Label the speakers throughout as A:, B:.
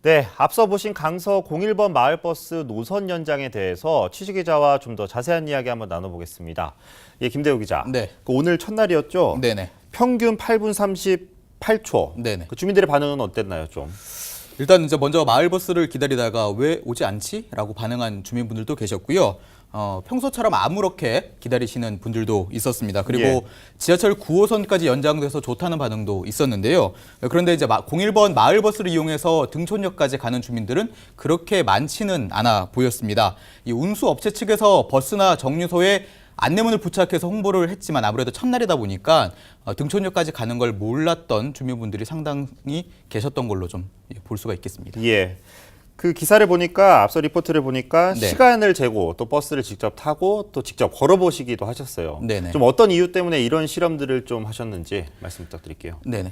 A: 네, 앞서 보신 강서 01번 마을버스 노선 연장에 대해서 취재기자와 좀 더 자세한 이야기 한번 나눠보겠습니다. 예, 김대우 기자.
B: 네.
A: 오늘 첫날이었죠?
B: 네네.
A: 평균 8분 38초.
B: 네네.
A: 그 주민들의 반응은 어땠나요, 좀?
B: 일단 이제 먼저 마을버스를 기다리다가 왜 오지 않지? 라고 반응한 주민분들도 계셨고요. 평소처럼 아무렇게 기다리시는 분들도 있었습니다. 그리고
A: 예.
B: 지하철 9호선까지 연장돼서 좋다는 반응도 있었는데요. 그런데 이제 01번 마을버스를 이용해서 등촌역까지 가는 주민들은 그렇게 많지는 않아 보였습니다. 이 운수업체 측에서 버스나 정류소에 안내문을 부착해서 홍보를 했지만 아무래도 첫날이다 보니까 등촌역까지 가는 걸 몰랐던 주민분들이 상당히 계셨던 걸로 좀 볼 수가 있겠습니다.
A: 예. 그 기사를 보니까 앞서 리포트를 보니까
B: 네.
A: 시간을 재고 또 버스를 직접 타고 또 직접 걸어보시기도 하셨어요.
B: 네네.
A: 좀 어떤 이유 때문에 이런 실험들을 좀 하셨는지 말씀 부탁드릴게요.
B: 네네.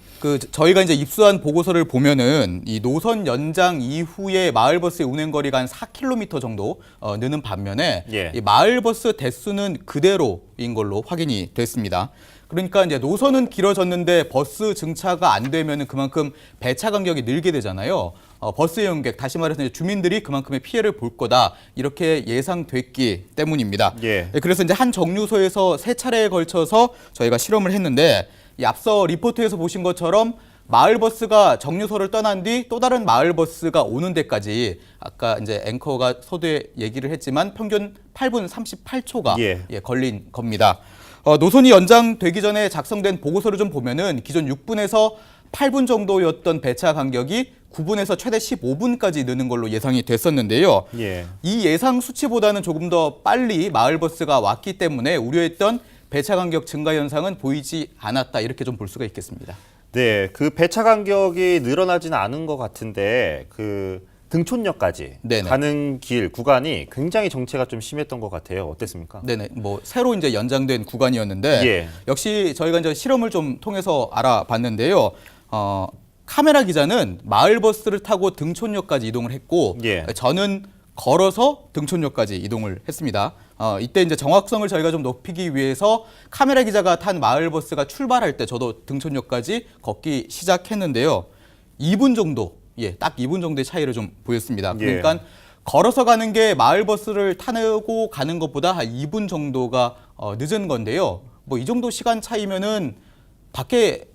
B: 저희가 이제 입수한 보고서를 보면은 이 노선 연장 이후에 마을버스의 운행 거리가 한 4km 정도 느는 반면에
A: 예.
B: 이 마을버스 대수는 그대로인 걸로 확인이 됐습니다. 그러니까 이제 노선은 길어졌는데 버스 증차가 안 되면은 그만큼 배차 간격이 늘게 되잖아요. 버스 이용객, 다시 말해서 이제 주민들이 그만큼의 피해를 볼 거다 이렇게 예상됐기 때문입니다.
A: 예.
B: 그래서 이제 한 정류소에서 3차례에 걸쳐서 저희가 실험을 했는데 이 앞서 리포트에서 보신 것처럼 마을버스가 정류소를 떠난 뒤 또 다른 마을버스가 오는 데까지 아까 이제 앵커가 서두에 얘기를 했지만 평균 8분 38초가
A: 예.
B: 걸린 겁니다. 노선이 연장되기 전에 작성된 보고서를 좀 보면은 기존 6분에서 8분 정도였던 배차 간격이 9분에서 최대 15분까지 느는 걸로 예상이 됐었는데요.
A: 예.
B: 이 예상 수치보다는 조금 더 빨리 마을버스가 왔기 때문에 우려했던 배차 간격 증가 현상은 보이지 않았다 이렇게 좀 볼 수가 있겠습니다.
A: 네, 그 배차 간격이 늘어나지는 않은 것 같은데 그 등촌역까지
B: 네네.
A: 가는 길 구간이 굉장히 정체가 좀 심했던 것 같아요. 어땠습니까?
B: 네네. 새로 이제 연장된 구간이었는데
A: 예.
B: 역시 저희가 이제 실험을 좀 통해서 알아봤는데요. 카메라 기자는 마을버스를 타고 등촌역까지 이동을 했고
A: 예.
B: 저는 걸어서 등촌역까지 이동을 했습니다. 이때 이제 정확성을 저희가 좀 높이기 위해서 카메라 기자가 탄 마을버스가 출발할 때 저도 등촌역까지 걷기 시작했는데요. 2분 정도, 딱 2분 정도의 차이를 좀 보였습니다.
A: 예.
B: 그러니까 걸어서 가는 게 마을버스를 타고 가는 것보다 한 2분 정도가 늦은 건데요. 이 정도 시간 차이면은 밖에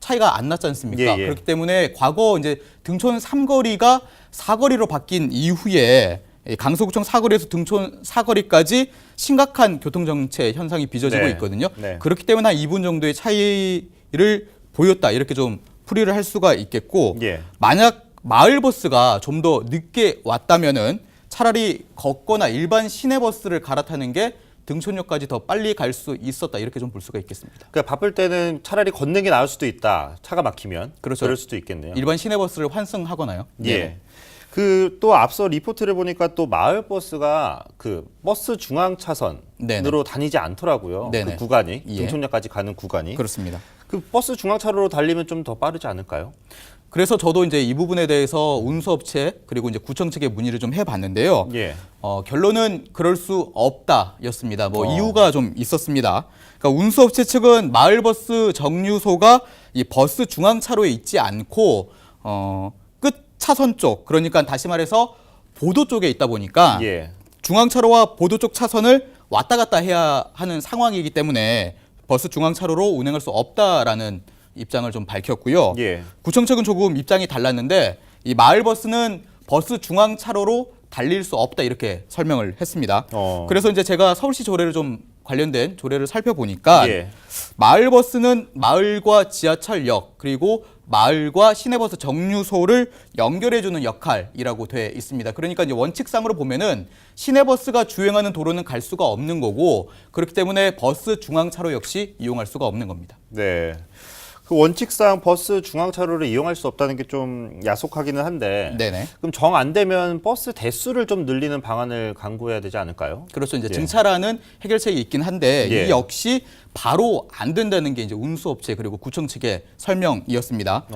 B: 차이가 안 났지 않습니까?
A: 예.
B: 그렇기 때문에 과거 이제 등촌 3거리가 4거리로 바뀐 이후에 강서구청 4거리에서 등촌 4거리까지 심각한 교통정체 현상이 빚어지고
A: 네.
B: 있거든요.
A: 네.
B: 그렇기 때문에 한 2분 정도의 차이를 보였다. 이렇게 좀 풀이를 할 수가 있겠고
A: 예.
B: 만약 마을버스가 좀 더 늦게 왔다면은 차라리 걷거나 일반 시내버스를 갈아타는 게 등촌역까지 더 빨리 갈 수 있었다 이렇게 좀 볼 수가 있겠습니다.
A: 그러니까 바쁠 때는 차라리 걷는 게 나을 수도 있다. 차가 막히면.
B: 그렇죠.
A: 그럴 수도 있겠네요.
B: 일반 시내버스를 환승하거나요.
A: 예. 그 또 앞서 리포트를 보니까 또 마을 버스가 그 버스 중앙 차선으로
B: 네네.
A: 다니지 않더라고요.
B: 네네.
A: 그 구간이
B: 예.
A: 등촌역까지 가는 구간이.
B: 그렇습니다.
A: 그 버스 중앙 차로로 달리면 좀 더 빠르지 않을까요?
B: 그래서 저도 이제 이 부분에 대해서 운수업체 그리고 이제 구청 측에 문의를 좀 해봤는데요.
A: 예.
B: 결론은 그럴 수 없다였습니다.
A: 어.
B: 이유가 좀 있었습니다. 그러니까 운수업체 측은 마을버스 정류소가 이 버스 중앙 차로에 있지 않고 끝 차선 쪽, 그러니까 다시 말해서 보도 쪽에 있다 보니까
A: 예.
B: 중앙 차로와 보도 쪽 차선을 왔다 갔다 해야 하는 상황이기 때문에 버스 중앙 차로로 운행할 수 없다라는 입장을 좀 밝혔고요.
A: 예.
B: 구청 측은 조금 입장이 달랐는데 이 마을버스는 버스 중앙 차로로 달릴 수 없다 이렇게 설명을 했습니다. 그래서 이제 제가 서울시 조례를 좀 관련된 조례를 살펴보니까
A: 예.
B: 마을버스는 마을과 지하철역 그리고 마을과 시내버스 정류소를 연결해주는 역할이라고 돼 있습니다. 그러니까 이제 원칙상으로 보면은 시내버스가 주행하는 도로는 갈 수가 없는 거고 그렇기 때문에 버스 중앙차로 역시 이용할 수가 없는 겁니다.
A: 네. 그 원칙상 버스 중앙 차로를 이용할 수 없다는 게 좀 야속하기는 한데.
B: 네네.
A: 그럼 정 안 되면 버스 대수를 좀 늘리는 방안을 강구해야 되지 않을까요?
B: 그렇죠. 이제
A: 예.
B: 증차라는 해결책이 있긴 한데
A: 예.
B: 이 역시 바로 안 된다는 게 이제 운수업체 그리고 구청 측의 설명이었습니다.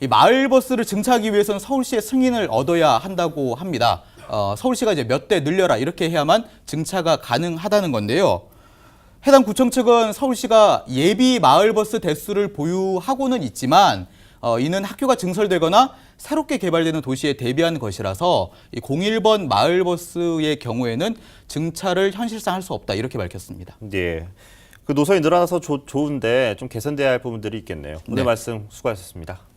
B: 이 마을버스를 증차하기 위해서는 서울시의 승인을 얻어야 한다고 합니다. 서울시가 이제 몇 대 늘려라 이렇게 해야만 증차가 가능하다는 건데요. 해당 구청 측은 서울시가 예비 마을버스 대수를 보유하고는 있지만 이는 학교가 증설되거나 새롭게 개발되는 도시에 대비한 것이라서 이 01번 마을버스의 경우에는 증차를 현실상 할 수 없다 이렇게 밝혔습니다.
A: 예. 그 노선이 늘어나서 좋은데 좀 개선돼야 할 부분들이 있겠네요. 오늘
B: 네.
A: 말씀 수고하셨습니다.